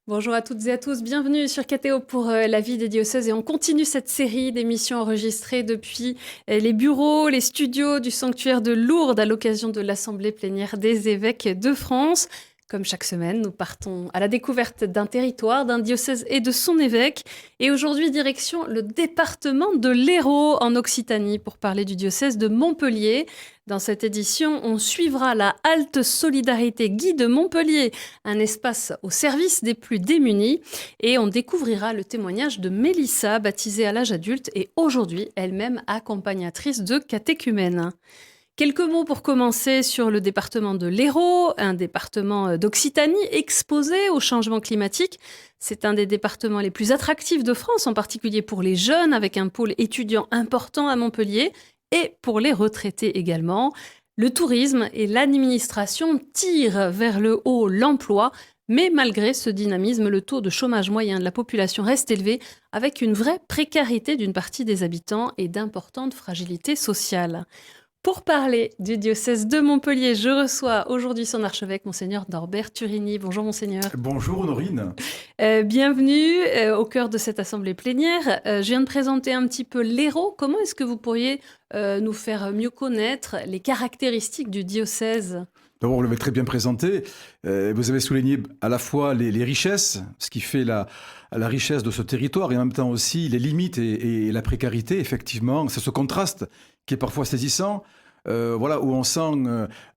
Bonjour à toutes et à tous, bienvenue sur KTO pour la vie des diocèses et on continue cette série d'émissions enregistrées depuis les bureaux, les studios du sanctuaire de Lourdes à l'occasion de l'Assemblée plénière des évêques de France. Comme chaque semaine, nous partons à la découverte d'un territoire, d'un diocèse et de son évêque. Et aujourd'hui, direction le département de l'Hérault en Occitanie pour parler du diocèse de Montpellier. Dans cette édition, on suivra la Halte Solidarité Guy de Montpellier, un espace au service des plus démunis. Et on découvrira le témoignage de Mélissa, baptisée à l'âge adulte et aujourd'hui elle-même accompagnatrice de catéchumènes. Quelques mots pour commencer sur le département de l'Hérault, un département d'Occitanie exposé au changement climatique. C'est un des départements les plus attractifs de France, en particulier pour les jeunes, avec un pôle étudiant important à Montpellier, et pour les retraités également. Le tourisme et l'administration tirent vers le haut l'emploi, mais malgré ce dynamisme, le taux de chômage moyen de la population reste élevé, avec une vraie précarité d'une partie des habitants et d'importantes fragilités sociales. Pour parler du diocèse de Montpellier, je reçois aujourd'hui son archevêque, Monseigneur Norbert Turini. Bonjour Monseigneur. Bonjour Honorine. Bienvenue au cœur de cette assemblée plénière. Je viens de présenter un petit peu l'Hérault. Comment est-ce que vous pourriez nous faire mieux connaître les caractéristiques du diocèse ? D'abord, vous l'avez très bien présenté. Vous avez souligné à la fois les richesses, ce qui fait la richesse de ce territoire, et en même temps aussi les limites et la précarité. Effectivement, c'est ce contraste qui est parfois saisissant. Voilà, où on sent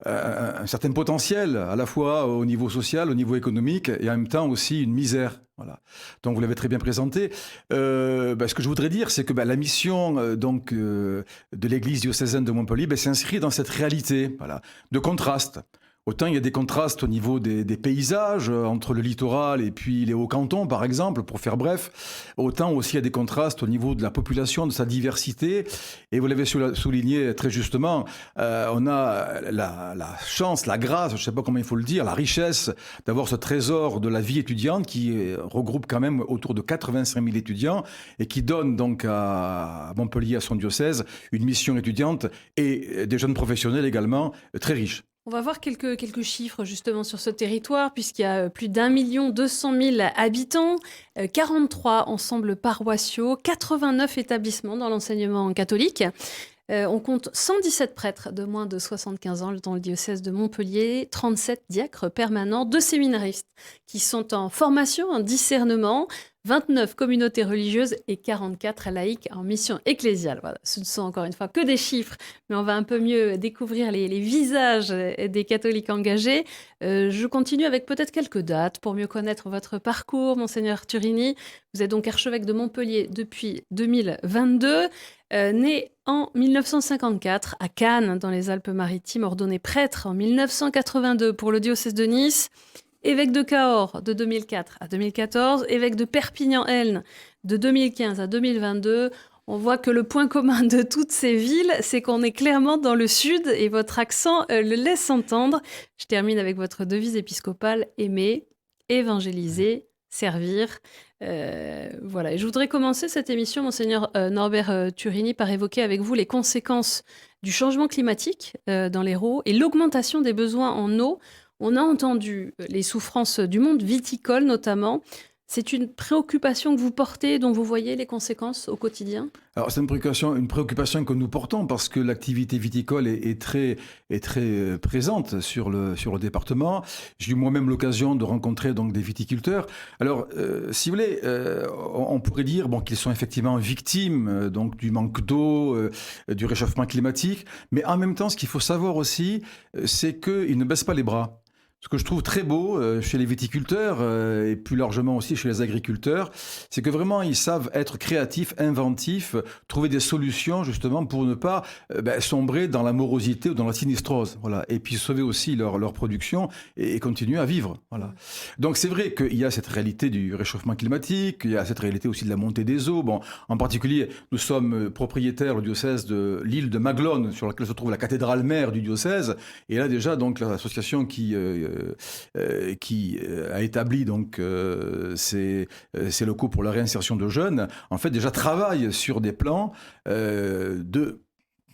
un certain potentiel, à la fois au niveau social, au niveau économique, et en même temps aussi une misère. Voilà. Donc vous l'avez très bien présenté. Ce que je voudrais dire, c'est que la mission de l'Église diocésaine de Montpellier s'inscrit dans cette réalité, voilà, de contraste. Autant il y a des contrastes au niveau des paysages, entre le littoral et puis les hauts-cantons, par exemple, pour faire bref. Autant aussi il y a des contrastes au niveau de la population, de sa diversité. Et vous l'avez souligné très justement, on a la chance, la grâce, je ne sais pas comment il faut le dire, la richesse d'avoir ce trésor de la vie étudiante qui regroupe quand même autour de 85 000 étudiants et qui donne donc à Montpellier, à son diocèse, une mission étudiante et des jeunes professionnels également très riches. On va voir quelques chiffres justement sur ce territoire, puisqu'il y a plus d'1 200 000 habitants, 43 ensembles paroissiaux, 89 établissements dans l'enseignement catholique. On compte 117 prêtres de moins de 75 ans dans le diocèse de Montpellier, 37 diacres permanents, 2 séminaristes qui sont en formation, en discernement, 29 communautés religieuses et 44 laïcs en mission ecclésiale. Voilà, ce ne sont encore une fois que des chiffres, mais on va un peu mieux découvrir les visages des catholiques engagés. Je continue avec peut-être quelques dates pour mieux connaître votre parcours, Monseigneur Turini. Vous êtes donc archevêque de Montpellier depuis 2022. Né en 1954 à Cannes, dans les Alpes-Maritimes, ordonné prêtre en 1982 pour le diocèse de Nice, évêque de Cahors de 2004 à 2014, évêque de Perpignan-Elne de 2015 à 2022. On voit que le point commun de toutes ces villes, c'est qu'on est clairement dans le sud et votre accent le laisse entendre. Je termine avec votre devise épiscopale: aimer, évangéliser, servir. Voilà. Et je voudrais commencer cette émission, Monseigneur Norbert Turini, par évoquer avec vous les conséquences du changement climatique dans l'Hérault et l'augmentation des besoins en eau. On a entendu les souffrances du monde viticole notamment. C'est une préoccupation que vous portez, dont vous voyez les conséquences au quotidien ? Alors c'est une préoccupation que nous portons parce que l'activité viticole est très présente sur le département. J'ai eu moi-même l'occasion de rencontrer donc des viticulteurs. Alors si vous voulez, on pourrait dire qu'ils sont effectivement victimes donc du manque d'eau, du réchauffement climatique, mais en même temps, ce qu'il faut savoir aussi, c'est qu'ils ne baissent pas les bras. Ce que je trouve très beau chez les viticulteurs et plus largement aussi chez les agriculteurs, c'est que vraiment ils savent être créatifs, inventifs, trouver des solutions justement pour ne pas sombrer dans la morosité ou dans la sinistrose. Voilà. Et puis sauver aussi leur production et continuer à vivre. Voilà. Donc c'est vrai qu'il y a cette réalité du réchauffement climatique, il y a cette réalité aussi de la montée des eaux. Bon, en particulier, nous sommes propriétaires au diocèse de l'île de Maglone, sur laquelle se trouve la cathédrale mère du diocèse. Et là déjà, donc l'association qui a établi donc ces locaux pour la réinsertion de jeunes, en fait déjà travaille sur des plans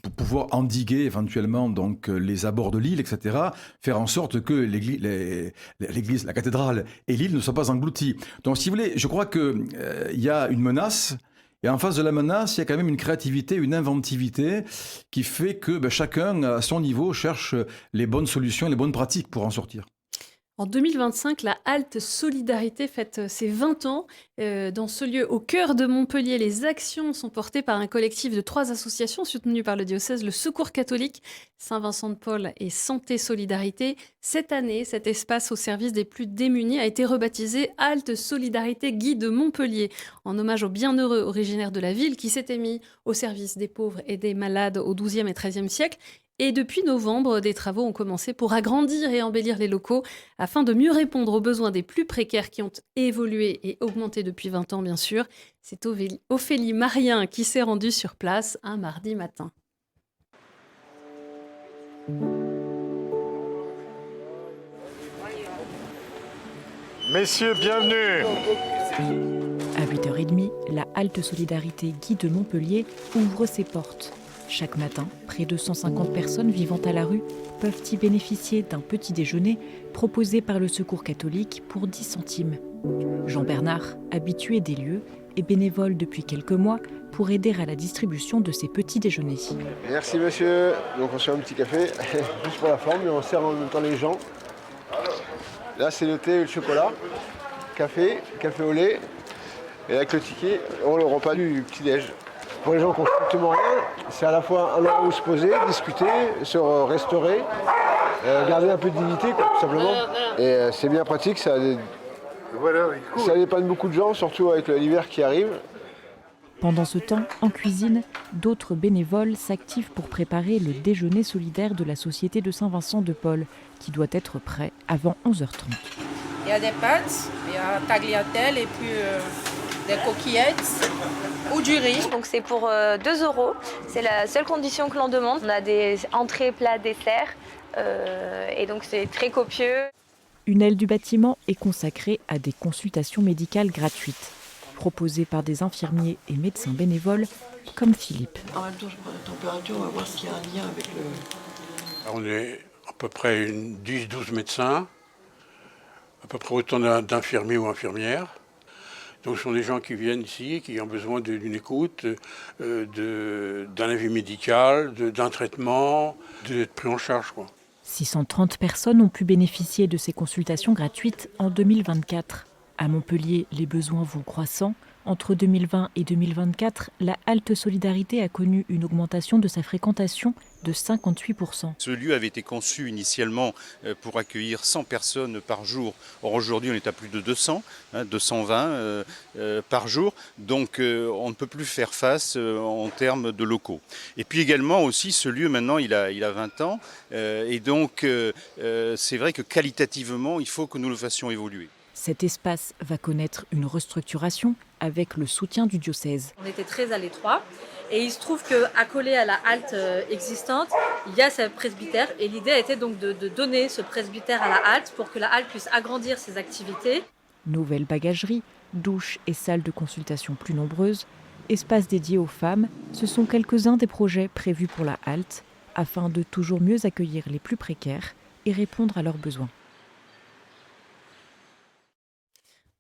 pour pouvoir endiguer éventuellement donc les abords de l'île, etc. Faire en sorte que l'église, la cathédrale et l'île ne soient pas engloutis. Donc, si vous voulez, je crois que il y a une menace. Et en face de la menace, il y a quand même une créativité, une inventivité qui fait que chacun, à son niveau, cherche les bonnes solutions, les bonnes pratiques pour en sortir. En 2025, la Halte Solidarité fête ses 20 ans. Dans ce lieu au cœur de Montpellier, les actions sont portées par un collectif de 3 associations soutenues par le diocèse, le Secours catholique, Saint-Vincent-de-Paul et Santé Solidarité. Cette année, cet espace au service des plus démunis a été rebaptisé Halte Solidarité Guide de Montpellier, en hommage aux bienheureux originaires de la ville qui s'étaient mis au service des pauvres et des malades au XIIe et XIIIe siècle. Et depuis novembre, des travaux ont commencé pour agrandir et embellir les locaux afin de mieux répondre aux besoins des plus précaires qui ont évolué et augmenté depuis 20 ans, bien sûr. C'est Ophélie Marien qui s'est rendue sur place un mardi matin. Messieurs, bienvenue. À 8h30, la Halte Solidarité Guide de Montpellier ouvre ses portes. Chaque matin, près de 150 personnes vivant à la rue peuvent y bénéficier d'un petit déjeuner proposé par le Secours catholique pour 10 centimes. Jean Bernard, habitué des lieux, est bénévole depuis quelques mois pour aider à la distribution de ces petits déjeuners. Merci monsieur. Donc on sert un petit café, juste pour la forme, mais on sert en même temps les gens. Là c'est le thé et le chocolat, café au lait, et avec le ticket, on le repas du petit-déj. Pour les gens qui n'ont strictement rien, c'est à la fois un endroit où se poser, discuter, se restaurer, garder un peu de dignité, quoi, tout simplement. Et c'est bien pratique, ça dépanne beaucoup de gens, surtout avec l'hiver qui arrive. Pendant ce temps, en cuisine, d'autres bénévoles s'activent pour préparer le déjeuner solidaire de la Société de Saint-Vincent-de-Paul, qui doit être prêt avant 11h30. Il y a des pâtes, il y a tagliatelle et puis des coquillettes ou du riz. Donc c'est pour 2 €. C'est la seule condition que l'on demande. On a des entrées, plats, desserts. Et donc c'est très copieux. Une aile du bâtiment est consacrée à des consultations médicales gratuites, proposées par des infirmiers et médecins bénévoles comme Philippe. En même temps, je prends la température, on va voir s'il y a un lien avec le... On est à peu près 10-12 médecins, à peu près autant d'infirmiers ou infirmières. Donc ce sont des gens qui viennent ici, qui ont besoin d'une écoute, d'un avis médical, d'un traitement, d'être pris en charge, quoi. 630 personnes ont pu bénéficier de ces consultations gratuites en 2024. À Montpellier, les besoins vont croissant. Entre 2020 et 2024, la Halte Solidarité a connu une augmentation de sa fréquentation de 58%. Ce lieu avait été conçu initialement pour accueillir 100 personnes par jour. Or aujourd'hui, on est à plus de 200, 220 par jour. Donc on ne peut plus faire face en termes de locaux. Et puis également aussi, ce lieu maintenant, il a 20 ans. Et donc c'est vrai que qualitativement, il faut que nous le fassions évoluer. Cet espace va connaître une restructuration avec le soutien du diocèse. On était très à l'étroit et il se trouve qu'accolé à la halte existante, il y a ce presbytère et l'idée était donc de donner ce presbytère à la halte pour que la halte puisse agrandir ses activités. Nouvelle bagagerie, douches et salles de consultation plus nombreuses, espaces dédiés aux femmes, ce sont quelques-uns des projets prévus pour la halte afin de toujours mieux accueillir les plus précaires et répondre à leurs besoins.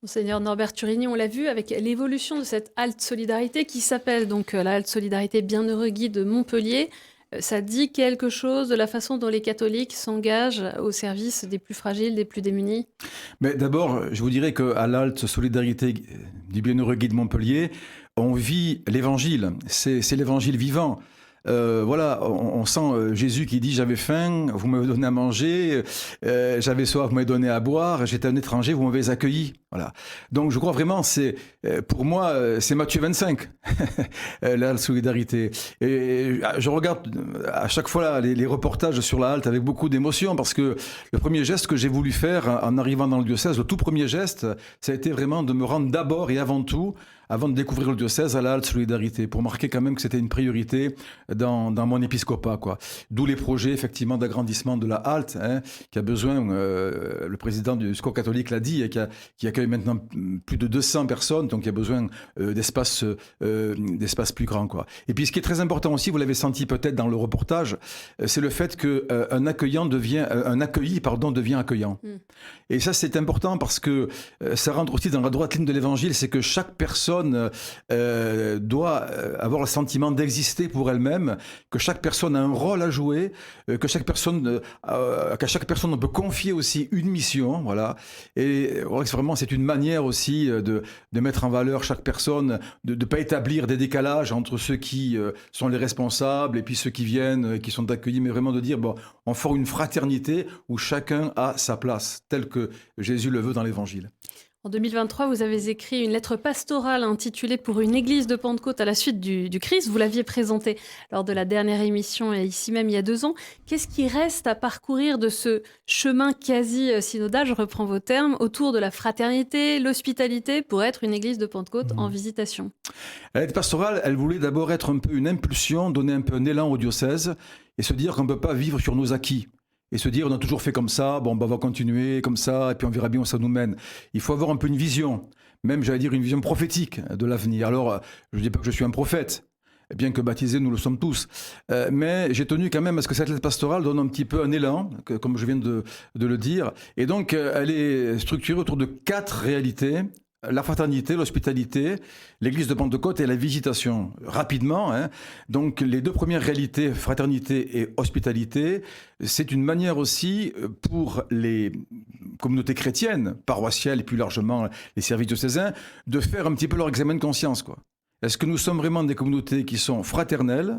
Monseigneur Norbert Turini, on l'a vu avec l'évolution de cette Halte Solidarité qui s'appelle donc la Halte Solidarité Bienheureux Guide de Montpellier. Ça dit quelque chose de la façon dont les catholiques s'engagent au service des plus fragiles, des plus démunis? Mais d'abord, je vous dirais qu'à l'Halte Solidarité du Bienheureux Guide de Montpellier, on vit l'évangile, c'est l'évangile vivant. Voilà, on sent Jésus qui dit « J'avais faim, vous m'avez donné à manger, j'avais soif, vous m'avez donné à boire, j'étais un étranger, vous m'avez accueilli. » Voilà. Donc je crois vraiment, pour moi, c'est Matthieu 25, la solidarité. Et je regarde à chaque fois les reportages sur la halte avec beaucoup d'émotion parce que le premier geste que j'ai voulu faire en arrivant dans le diocèse, le tout premier geste, ça a été vraiment de me rendre d'abord et avant tout, avant de découvrir le diocèse, à la Halte Solidarité, pour marquer quand même que c'était une priorité dans mon épiscopat, quoi. D'où les projets, effectivement, d'agrandissement de la halte, hein, qui a besoin, le président du Secours catholique l'a dit, et qui accueille maintenant plus de 200 personnes, donc il y a besoin d'espace plus grand, quoi. Et puis, ce qui est très important aussi, vous l'avez senti peut-être dans le reportage, c'est le fait qu'un accueilli devient accueillant. Et ça, c'est important parce que ça rentre aussi dans la droite ligne de l'Évangile, c'est que chaque personne doit avoir le sentiment d'exister pour elle-même, que chaque personne a un rôle à jouer, qu'à chaque personne on peut confier aussi une mission, voilà. Et voilà, vraiment, c'est une manière aussi de mettre en valeur chaque personne, de ne pas établir des décalages entre ceux qui sont les responsables et puis ceux qui viennent, qui sont accueillis, mais vraiment de dire, bon, on forme une fraternité où chacun a sa place, telle que Jésus le veut dans l'Évangile. En 2023, vous avez écrit une lettre pastorale intitulée « Pour une église de Pentecôte à la suite du Christ ». Vous l'aviez présentée lors de la dernière émission, ici même il y a 2 ans. Qu'est-ce qui reste à parcourir de ce chemin quasi-synodal, je reprends vos termes, autour de la fraternité, l'hospitalité, pour être une église de Pentecôte en visitation? La lettre pastorale, elle voulait d'abord être un peu une impulsion, donner un peu un élan au diocèse et se dire qu'on ne peut pas vivre sur nos acquis. Et se dire, on a toujours fait comme ça, bon, on va continuer comme ça, et puis on verra bien où ça nous mène. Il faut avoir un peu une vision, même, j'allais dire, une vision prophétique de l'avenir. Alors, je ne dis pas que je suis un prophète, bien que baptisés, nous le sommes tous. Mais j'ai tenu quand même à ce que cette lettre pastorale donne un petit peu un élan, comme je viens de le dire. Et donc, elle est structurée autour de 4 réalités. La fraternité, l'hospitalité, l'église de Pentecôte et la visitation. Rapidement, hein. Donc les 2 premières réalités, fraternité et hospitalité, c'est une manière aussi pour les communautés chrétiennes, paroissiales et plus largement les services diocésains, de faire un petit peu leur examen de conscience, quoi. Est-ce que nous sommes vraiment des communautés qui sont fraternelles,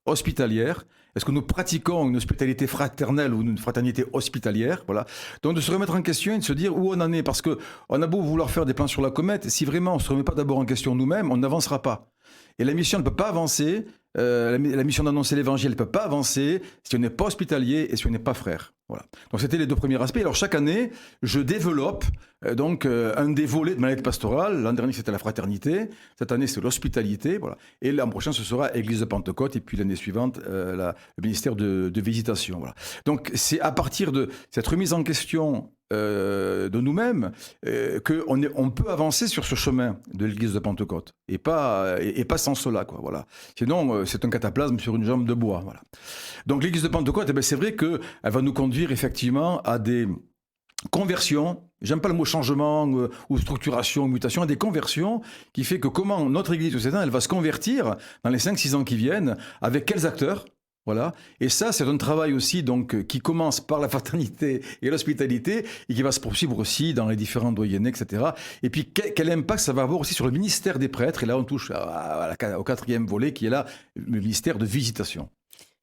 hospitalières? Est-ce que nous pratiquons une hospitalité fraternelle ou une fraternité hospitalière? Voilà. Donc de se remettre en question et de se dire où on en est. Parce qu'on a beau vouloir faire des plans sur la comète, si vraiment on ne se remet pas d'abord en question nous-mêmes, on n'avancera pas. Et la mission ne peut pas avancer, la mission d'annoncer l'évangile ne peut pas avancer si on n'est pas hospitalier et si on n'est pas frère. Voilà. Donc c'était les 2 premiers aspects. Alors chaque année, je développe un des volets de ma lettre pastorale. L'an dernier, c'était la fraternité. Cette année, c'est l'hospitalité. Voilà. Et l'an prochain, ce sera Église de Pentecôte. Et puis l'année suivante, le ministère de visitation. Voilà. Donc c'est à partir de cette remise en question de nous-mêmes qu'on peut avancer sur ce chemin de l'Église de Pentecôte. Et pas sans cela, quoi. Voilà. Sinon, c'est un cataplasme sur une jambe de bois. Voilà. Donc l'Église de Pentecôte, c'est vrai qu'elle va nous conduire effectivement à des conversions, j'aime pas le mot changement ou structuration ou mutation, à des conversions qui fait que comment notre Église diocésaine, elle va se convertir dans les 5-6 ans qui viennent, avec quels acteurs. Voilà. Et ça, c'est un travail aussi donc, qui commence par la fraternité et l'hospitalité et qui va se poursuivre aussi dans les différents doyennés, etc. Et puis, quel impact ça va avoir aussi sur le ministère des prêtres? Et là, on touche au 4e volet qui est là, le ministère de visitation.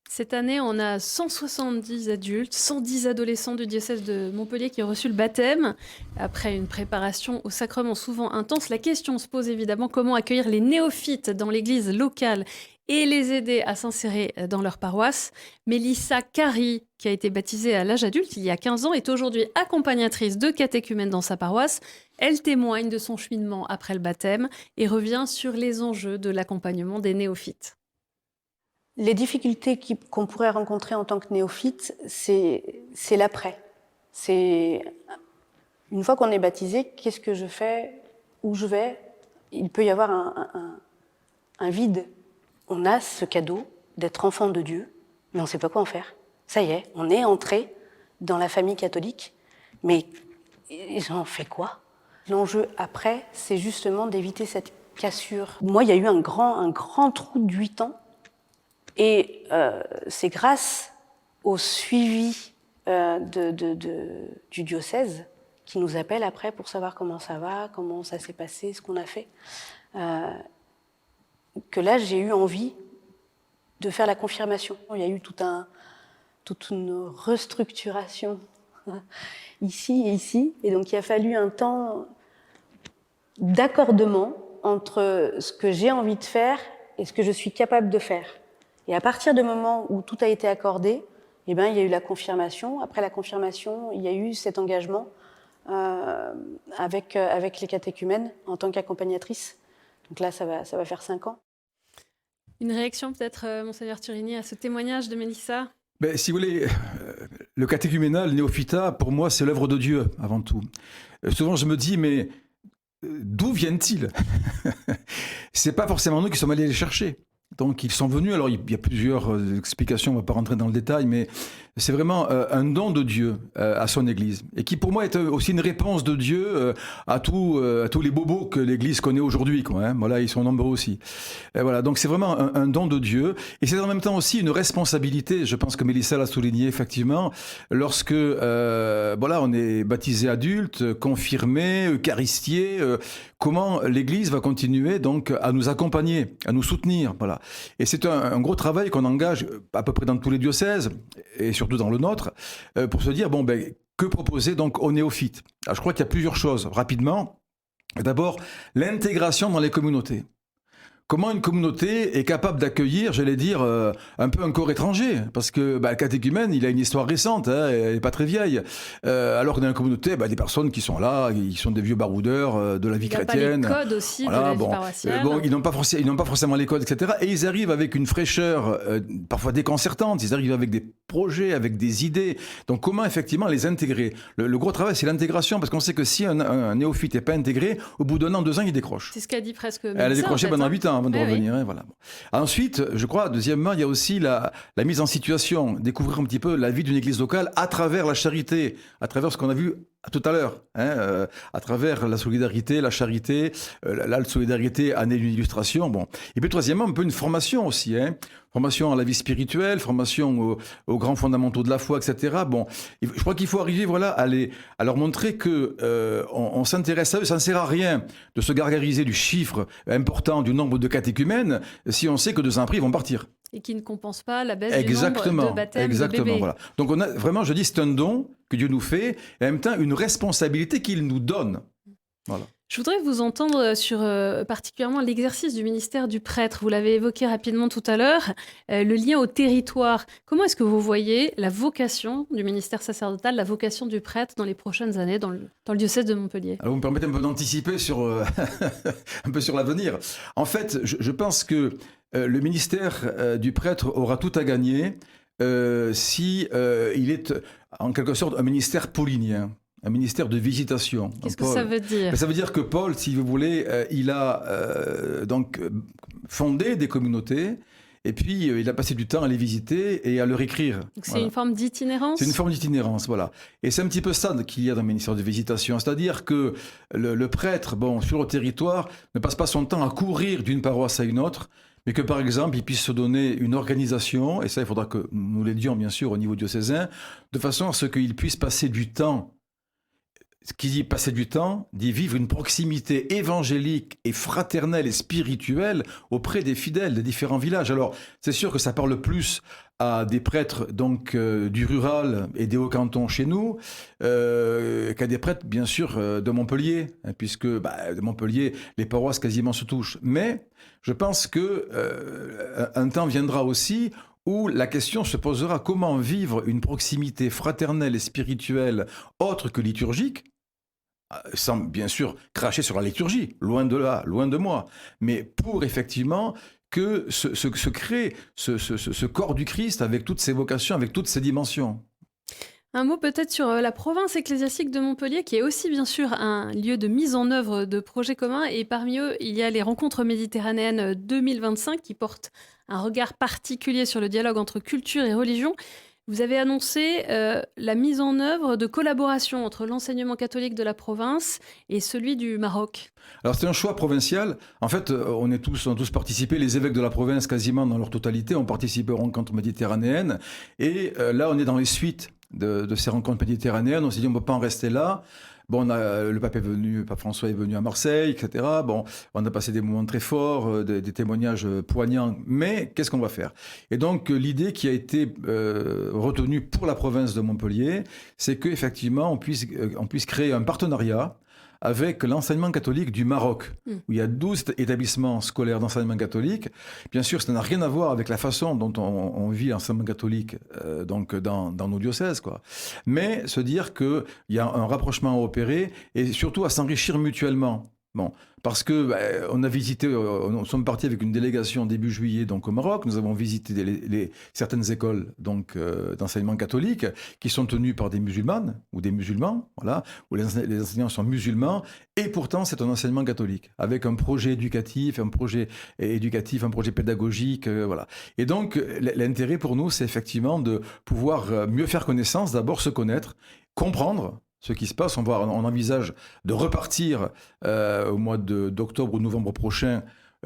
Cette année, on a 170 adultes, 110 adolescents du diocèse de Montpellier qui ont reçu le baptême. Après une préparation au sacrement souvent intense, la question se pose évidemment comment accueillir les néophytes dans l'église locale et les aider à s'insérer dans leur paroisse. Mélissa Carry, qui a été baptisée à l'âge adulte il y a 15 ans, est aujourd'hui accompagnatrice de catéchumènes dans sa paroisse. Elle témoigne de son cheminement après le baptême et revient sur les enjeux de l'accompagnement des néophytes. Les difficultés qu'on pourrait rencontrer en tant que néophyte, c'est l'après. C'est une fois qu'on est baptisé, qu'est-ce que je fais? Où je vais? Il peut y avoir un vide. On a ce cadeau d'être enfant de Dieu, mais on ne sait pas quoi en faire. Ça y est, on est entré dans la famille catholique, mais j'en fais quoi? L'enjeu après, c'est justement d'éviter cette cassure. Moi, il y a eu un grand trou de 8 ans. Et c'est grâce au suivi du diocèse qui nous appelle après pour savoir comment ça va, comment ça s'est passé, ce qu'on a fait, que là j'ai eu envie de faire la confirmation. Il y a eu toute une restructuration ici et ici, et donc il a fallu un temps d'accordement entre ce que j'ai envie de faire et ce que je suis capable de faire. Et à partir du moment où tout a été accordé, eh ben, il y a eu la confirmation. Après la confirmation, il y a eu cet engagement avec les catéchumènes en tant qu'accompagnatrice. Donc là, ça va faire 5 ans. Une réaction peut-être, Monseigneur Turini, à ce témoignage de Mélissa? Ben, si vous voulez, le catéchuménat, le néophytat, pour moi, c'est l'œuvre de Dieu, avant tout. Souvent, je me dis, mais d'où viennent-ils? C'est pas forcément nous qui sommes allés les chercher. Donc, ils sont venus. Alors, il y a plusieurs explications, on ne va pas rentrer dans le détail, mais c'est vraiment un don de Dieu à son Église. Et qui, pour moi, est aussi une réponse de Dieu à tous les bobos que l'Église connaît aujourd'hui, quoi, hein. Voilà, ils sont nombreux aussi. Et voilà, donc c'est vraiment un don de Dieu. Et c'est en même temps aussi une responsabilité. Je pense que Mélissa l'a souligné, effectivement. Lorsque, voilà, on est baptisé adulte, confirmé, eucharistié, comment l'Église va continuer donc à nous accompagner, à nous soutenir, voilà. Et c'est un gros travail qu'on engage à peu près dans tous les diocèses, et surtout dans le nôtre, pour se dire, bon, ben, que proposer donc aux néophytes? Alors, je crois qu'il y a plusieurs choses, rapidement. D'abord, l'intégration dans les communautés. Comment une communauté est capable d'accueillir, j'allais dire, un peu un corps étranger? Parce que le catéchumène, il a une histoire récente, hein, elle n'est pas très vieille. Alors que dans la communauté, des personnes qui sont là, ils sont des vieux baroudeurs de la vie chrétienne. Il n'y a pas les codes aussi de la vie paroissiale. Ils n'ont pas forcément les codes, etc. Et ils arrivent avec une fraîcheur parfois déconcertante. Ils arrivent avec des projets, avec des idées. Donc comment effectivement les intégrer? Le gros travail, c'est l'intégration, parce qu'on sait que si un néophyte n'est pas intégré, au bout d'un an, 2 ans, il décroche. C'est ce qu'a dit presque Mélissa. Elle a décroché pendant 8 ans avant de revenir. Oui. Hein, voilà. Ensuite, je crois, deuxièmement, il y a aussi la mise en situation, découvrir un petit peu la vie d'une église locale à travers la charité, à travers ce qu'on a vu tout à l'heure, hein, à travers la solidarité, la charité, la solidarité en est une illustration. Bon. Et puis troisièmement, un peu une formation aussi, hein, formation à la vie spirituelle, formation aux grands fondamentaux de la foi, etc. Bon, je crois qu'il faut arriver, voilà, à leur montrer que on s'intéresse à eux. Ça ne sert à rien de se gargariser du chiffre important du nombre de catéchumènes si on sait que 2 ans après ils vont partir. Et qui ne compense pas la baisse du nombre de baptêmes de bébés. Voilà. Donc on a vraiment, je dis, c'est un don que Dieu nous fait, et en même temps une responsabilité qu'il nous donne. Voilà. Je voudrais vous entendre sur particulièrement l'exercice du ministère du prêtre. Vous l'avez évoqué rapidement tout à l'heure, le lien au territoire. Comment est-ce que vous voyez la vocation du ministère sacerdotal, la vocation du prêtre dans les prochaines années dans le diocèse de Montpellier? Alors vous me permettez un peu d'anticiper sur, un peu sur l'avenir. En fait, je pense que le ministère du prêtre aura tout à gagner si il est en quelque sorte un ministère paulinien. Un ministère de visitation. Qu'est-ce que ça veut dire? Ça veut dire que Paul, si vous voulez, il a donc fondé des communautés, et puis il a passé du temps à les visiter et à leur écrire. Donc c'est une forme d'itinérance? C'est une forme d'itinérance, voilà. Et c'est un petit peu ça qu'il y a dans le ministère de visitation. C'est-à-dire que le prêtre, sur le territoire, ne passe pas son temps à courir d'une paroisse à une autre, mais que par exemple, il puisse se donner une organisation, et ça, il faudra que nous l'aidions bien sûr au niveau diocésain, de façon à ce qu'il puisse passer du temps. Ce qui dit passer du temps, dit vivre une proximité évangélique et fraternelle et spirituelle auprès des fidèles des différents villages. Alors, c'est sûr que ça parle plus à des prêtres donc du rural et des hauts cantons chez nous qu'à des prêtres, bien sûr, de Montpellier, hein, puisque de Montpellier, les paroisses quasiment se touchent. Mais je pense que un temps viendra aussi où la question se posera comment vivre une proximité fraternelle et spirituelle autre que liturgique, sans bien sûr cracher sur la liturgie, loin de là, loin de moi, mais pour effectivement que se crée ce corps du Christ avec toutes ses vocations, avec toutes ses dimensions. Un mot peut-être sur la province ecclésiastique de Montpellier, qui est aussi bien sûr un lieu de mise en œuvre de projets communs. Et parmi eux, il y a les Rencontres méditerranéennes 2025 qui portent un regard particulier sur le dialogue entre culture et religion. Vous avez annoncé la mise en œuvre de collaboration entre l'enseignement catholique de la province et celui du Maroc. Alors c'est un choix provincial. En fait, on a tous participé, les évêques de la province quasiment dans leur totalité ont participé aux Rencontres méditerranéennes. Et là, on est dans les suites de ces rencontres méditerranéennes. On s'est dit, on ne peut pas en rester là. Le pape Pape François est venu à Marseille, etc. On a passé des moments très forts, des témoignages poignants. Mais qu'est-ce qu'on va faire? Et donc, l'idée qui a été retenue pour la province de Montpellier, c'est qu'effectivement, on puisse créer un partenariat avec l'enseignement catholique du Maroc, où il y a 12 établissements scolaires d'enseignement catholique. Bien sûr, ça n'a rien à voir avec la façon dont on vit l'enseignement catholique donc dans nos diocèses, quoi. Mais se dire qu'il y a un rapprochement à opérer et surtout à s'enrichir mutuellement. Bon, parce que on a visité, nous sommes partis avec une délégation début juillet donc au Maroc. Nous avons visité certaines écoles donc d'enseignement catholique qui sont tenues par des musulmanes ou des musulmans, voilà, où les enseignants sont musulmans et pourtant c'est un enseignement catholique avec un projet éducatif, un projet pédagogique, voilà. Et donc l'intérêt pour nous, c'est effectivement de pouvoir mieux faire connaissance, d'abord se connaître, comprendre ce qui se passe. On envisage de repartir au mois d'octobre ou novembre prochain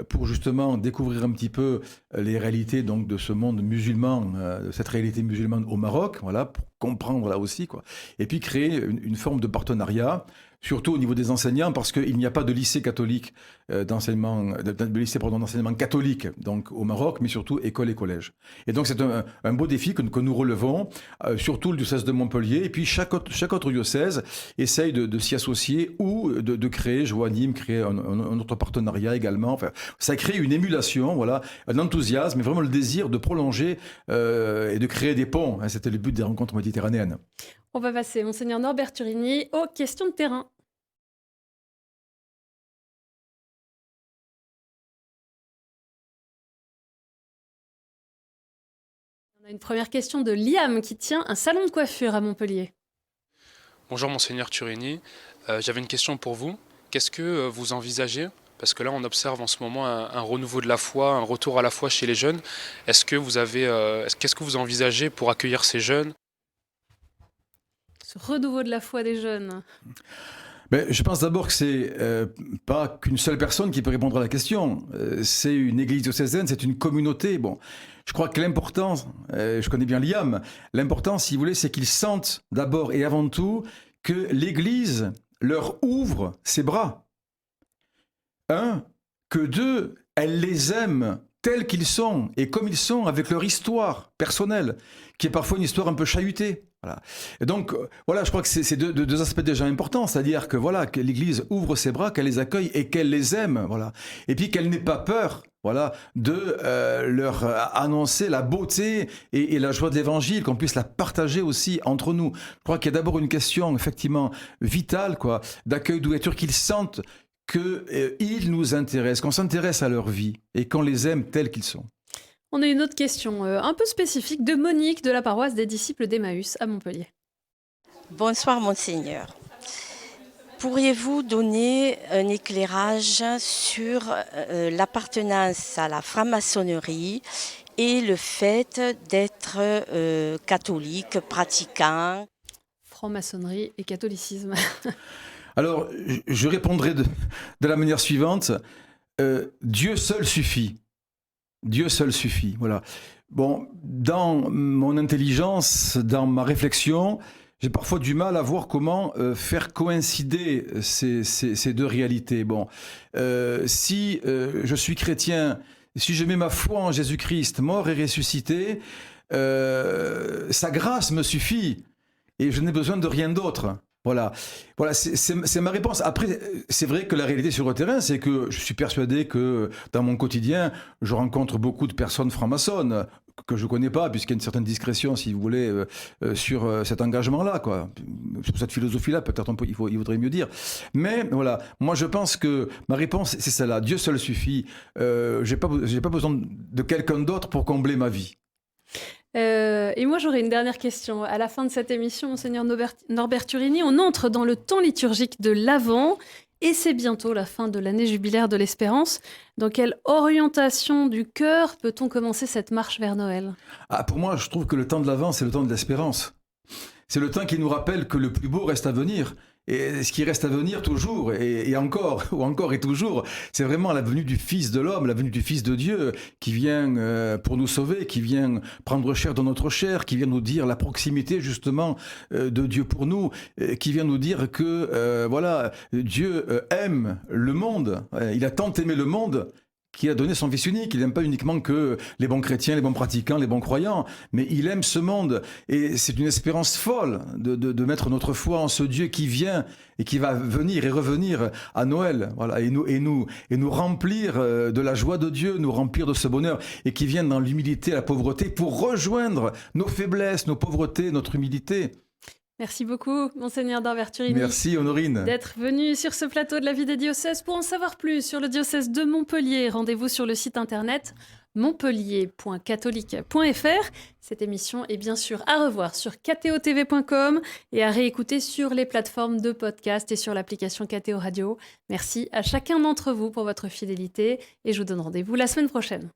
pour justement découvrir un petit peu les réalités donc, de ce monde musulman, de cette réalité musulmane au Maroc, voilà, pour comprendre là aussi, quoi. Et puis créer une forme de partenariat, surtout au niveau des enseignants, parce qu'il n'y a pas de lycée catholique d'enseignement catholique donc au Maroc, mais surtout école et collège. Et donc c'est un beau défi que nous relevons, surtout le diocèse de Montpellier, et puis chaque autre diocèse essaye de s'y associer ou de créer, créer un autre partenariat également. Enfin, ça crée une émulation, voilà, un enthousiasme, et vraiment le désir de prolonger et de créer des ponts. Hein, c'était le but des rencontres méditerranéennes. On va passer, Monseigneur Norbert Turini, aux questions de terrain. On a une première question de Liam qui tient un salon de coiffure à Montpellier. Bonjour Monseigneur Turini, j'avais une question pour vous. Qu'est-ce que vous envisagez? Parce que là on observe en ce moment un renouveau de la foi, un retour à la foi chez les jeunes. Qu'est-ce que vous envisagez pour accueillir ces jeunes? Ce renouveau de la foi des jeunes. Ben, je pense d'abord que c'est pas qu'une seule personne qui peut répondre à la question. C'est une église diocésaine, c'est une communauté. Bon, je crois que l'important, je connais bien Liam, l'important, si vous voulez, c'est qu'ils sentent d'abord et avant tout que l'église leur ouvre ses bras. Que deux, elle les aime tels qu'ils sont et comme ils sont avec leur histoire personnelle, qui est parfois une histoire un peu chahutée. Voilà. Et donc, voilà, je crois que c'est deux aspects déjà importants, c'est-à-dire que voilà, que l'Église ouvre ses bras, qu'elle les accueille et qu'elle les aime, voilà. Et puis qu'elle n'ait pas peur, voilà, de leur annoncer la beauté et la joie de l'Évangile, qu'on puisse la partager aussi entre nous. Je crois qu'il y a d'abord une question effectivement vitale, quoi, d'accueil, d'ouverture, qu'ils sentent qu'ils nous intéressent, qu'on s'intéresse à leur vie et qu'on les aime tels qu'ils sont. On a une autre question un peu spécifique de Monique de la paroisse des disciples d'Emmaüs à Montpellier. Bonsoir Monseigneur. Pourriez-vous donner un éclairage sur l'appartenance à la franc-maçonnerie et le fait d'être catholique, pratiquant? Franc-maçonnerie et catholicisme. Alors, je répondrai de la manière suivante. Dieu seul suffit. Dieu seul suffit, voilà. Bon, dans mon intelligence, dans ma réflexion, j'ai parfois du mal à voir comment faire coïncider ces deux réalités. Bon, si je suis chrétien, si je mets ma foi en Jésus-Christ, mort et ressuscité, sa grâce me suffit et je n'ai besoin de rien d'autre. Voilà, c'est ma réponse. Après, c'est vrai que la réalité sur le terrain, c'est que je suis persuadé que dans mon quotidien, je rencontre beaucoup de personnes francs-maçonnes que je ne connais pas, puisqu'il y a une certaine discrétion, si vous voulez, sur cet engagement-là, quoi. Sur cette philosophie-là, peut-être il vaudrait mieux dire. Mais voilà, moi je pense que ma réponse, c'est celle-là. Dieu seul suffit. J'ai pas besoin de quelqu'un d'autre pour combler ma vie. Et moi, j'aurais une dernière question. À la fin de cette émission, Monseigneur Norbert Turini, on entre dans le temps liturgique de l'Avent et c'est bientôt la fin de l'année jubilaire de l'Espérance. Dans quelle orientation du cœur peut-on commencer cette marche vers Noël? Pour moi, je trouve que le temps de l'Avent, c'est le temps de l'espérance. C'est le temps qui nous rappelle que le plus beau reste à venir. Et ce qui reste à venir toujours, et encore, ou encore et toujours, c'est vraiment la venue du Fils de l'homme, la venue du Fils de Dieu, qui vient pour nous sauver, qui vient prendre chair dans notre chair, qui vient nous dire la proximité justement de Dieu pour nous, qui vient nous dire que voilà, Dieu aime le monde, il a tant aimé le monde, qui a donné son Fils unique. Il n'aime pas uniquement que les bons chrétiens, les bons pratiquants, les bons croyants, mais il aime ce monde. Et c'est une espérance folle de mettre notre foi en ce Dieu qui vient et qui va venir et revenir à Noël, voilà, et nous remplir de la joie de Dieu, nous remplir de ce bonheur, et qui vient dans l'humilité et la pauvreté pour rejoindre nos faiblesses, nos pauvretés, notre humilité. Merci beaucoup, Monseigneur Norbert Turini. Merci Honorine. D'être venu sur ce plateau de la vie des diocèses. Pour en savoir plus sur le diocèse de Montpellier, rendez-vous sur le site internet montpellier.catholique.fr. Cette émission est bien sûr à revoir sur kto-tv.com et à réécouter sur les plateformes de podcast et sur l'application KTO Radio. Merci à chacun d'entre vous pour votre fidélité et je vous donne rendez-vous la semaine prochaine.